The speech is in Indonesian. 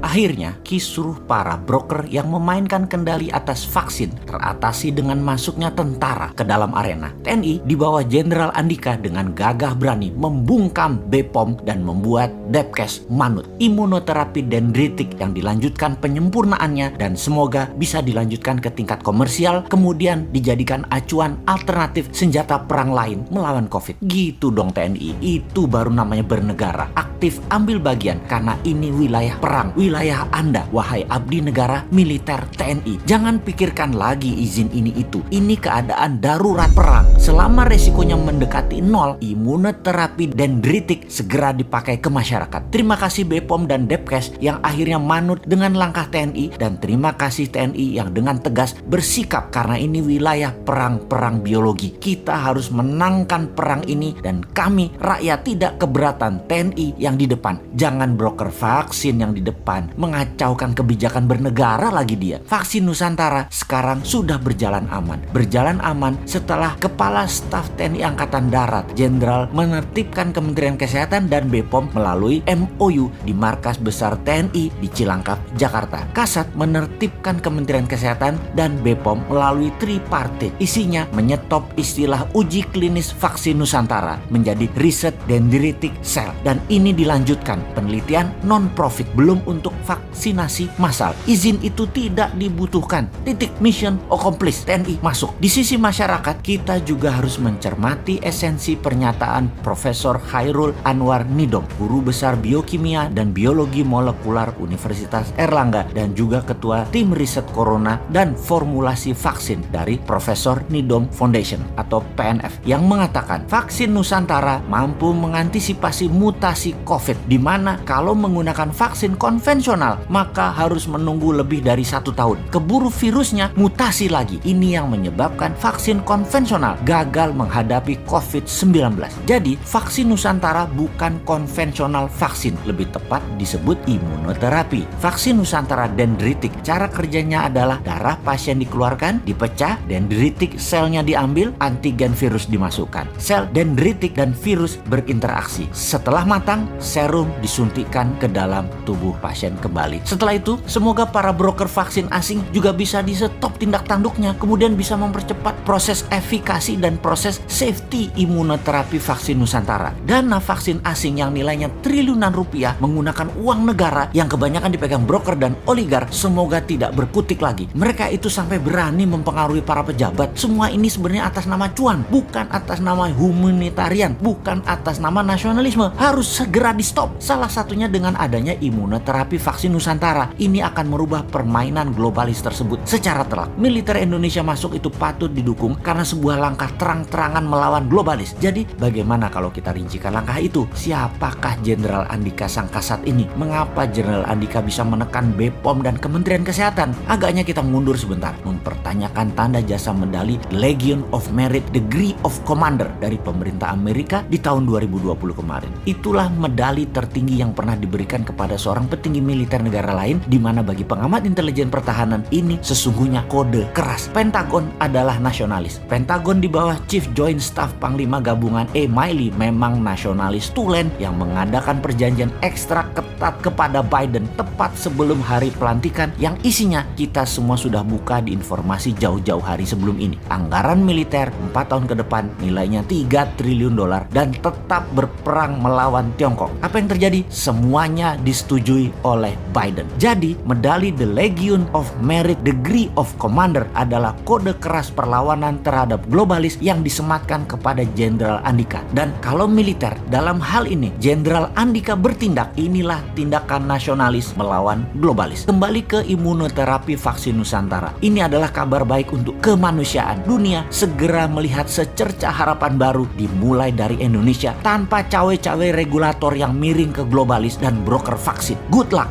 Akhirnya, kisruh para broker yang memainkan kendali atas vaksin teratasi dengan masuknya tentara ke dalam arena. TNI di bawah Jenderal Andika dengan gagah berani membungkam BPOM dan membuat Depkes manut. Imunoterapi dendritik yang dilanjutkan penyempurnaannya dan semoga bisa dilanjutkan ke tingkat komersial, kemudian dijadikan acuan alternatif senjata perang lain melawan COVID. Gitu dong TNI, itu baru namanya bernegara. Aktif ambil bagian karena ini wilayah perang, wilayah Anda, wahai abdi negara militer TNI. Jangan pikirkan lagi izin ini itu. Ini keadaan darurat perang. Selama resikonya mendekati nol, imunoterapi dendritik segera dipakai ke masyarakat. Terima kasih BPOM dan Depkes yang akhirnya manut dengan langkah TNI, dan terima kasih TNI yang dengan tegas bersikap karena ini wilayah perang biologi. Kita harus menangkan perang ini dan kami rakyat tidak keberatan TNI yang di depan. Jangan broker vaksin yang di depan mengacaukan kebijakan bernegara lagi dia. Vaksin Nusantara sekarang sudah berjalan aman. Berjalan aman setelah Kepala Staf TNI Angkatan Darat Jenderal menertibkan Kementerian Kesehatan dan BPOM melalui MOU di Markas Besar TNI di Cilangkap, Jakarta. Kasat menertibkan Kementerian Kesehatan dan BPOM melalui tripartit. Isinya menyetop istilah uji klinis vaksin Nusantara menjadi riset dendritic cell, dan ini dilanjutkan penelitian non-profit belum untuk vaksinasi massal. Izin itu tidak dibutuhkan. Titik, mission accomplished. TNI masuk. Di sisi masyarakat, kita juga harus mencermati esensi pernyataan Profesor Chairul Anwar Nidom, guru besar biokimia dan biologi molekular Universitas Erlangga dan juga ketua tim riset corona dan formulasi vaksin dari Profesor Nidom Foundation atau PNF, yang mengatakan vaksin Nusantara mampu mengantisipasi mutasi COVID, di mana kalau menggunakan vaksin konvensional maka harus menunggu lebih dari 1 tahun. Keburu virusnya mutasi lagi. Ini yang menyebabkan vaksin konvensional gagal menghadapi COVID-19. Jadi vaksin Nusantara bukan konvensional vaksin, lebih tepat disebut imunoterapi. Vaksin Nusantara dendritik, cara kerjanya adalah darah pasien dikeluarkan, dipecah, dendritik selnya diambil, antigen virus dimasukkan. Sel dendritik dan virus berinteraksi. Setelah matang, serum disuntikkan ke dalam tubuh pasien kembali. Setelah itu, semoga para broker vaksin asing juga bisa di-stop tindak tanduknya, kemudian bisa mempercepat proses efikasi dan proses safety imunoterapi vaksin Nusantara. Dana vaksin asing yang nilainya triliunan rupiah menggunakan uang negara yang kebanyakan dipegang broker dan oligar, semoga tidak berkutik lagi. Mereka itu sampai berani mempengaruhi para pejabat. Semua ini sebenarnya atas nama cuan, bukan atas nama humanitarian, bukan atas nama nasionalisme. Harus segera di-stop. Salah satunya dengan adanya imunoterapi vaksin Nusantara. Ini akan merubah permainan globalis tersebut secara telak. Militer Indonesia masuk itu patut didukung karena sebuah langkah terang-terangan melawan globalis. Jadi bagaimana kalau kita rincikan langkah itu? Siapakah Jenderal Andika sang kasat ini? Mengapa Jenderal Andika bisa menekan BPOM dan Kementerian Kesehatan? Agaknya kita mundur sebentar, mempertanyakan tanda jasa medali Legion of Merit Degree of Commander dari pemerintah Amerika di tahun 2020 kemarin. Itulah medali tertinggi yang pernah diberikan kepada seorang petinggi militer negara lain, di mana bagi pengamat intelijen pertahanan ini sesungguhnya kode keras. Pentagon adalah nasionalis. Pentagon di bawah Chief Joint Staff Panglima Gabungan Miley memang nasionalis tulen yang mengadakan perjanjian ekstra ketat kepada Biden tepat sebelum hari pelantikan, yang isinya kita semua sudah buka di informasi jauh-jauh hari sebelum ini. Anggaran militer 4 tahun ke depan nilainya 3 triliun dolar dan tetap berperang melawan Tiongkok. Apa yang terjadi? Semuanya disetujui oleh Biden. Jadi medali The Legion of Merit Degree of Commander adalah kode keras perlawanan terhadap globalis yang disematkan kepada Jenderal Andika. Dan kalau militer dalam hal ini Jenderal Andika bertindak, inilah tindakan nasionalis melawan globalis. Kembali ke imunoterapi vaksin Nusantara. Ini adalah kabar baik untuk kemanusiaan. Dunia segera melihat secercah harapan baru dimulai dari Indonesia tanpa cawe-cawe regulator yang miring ke globalis dan broker vaksin. Good luck.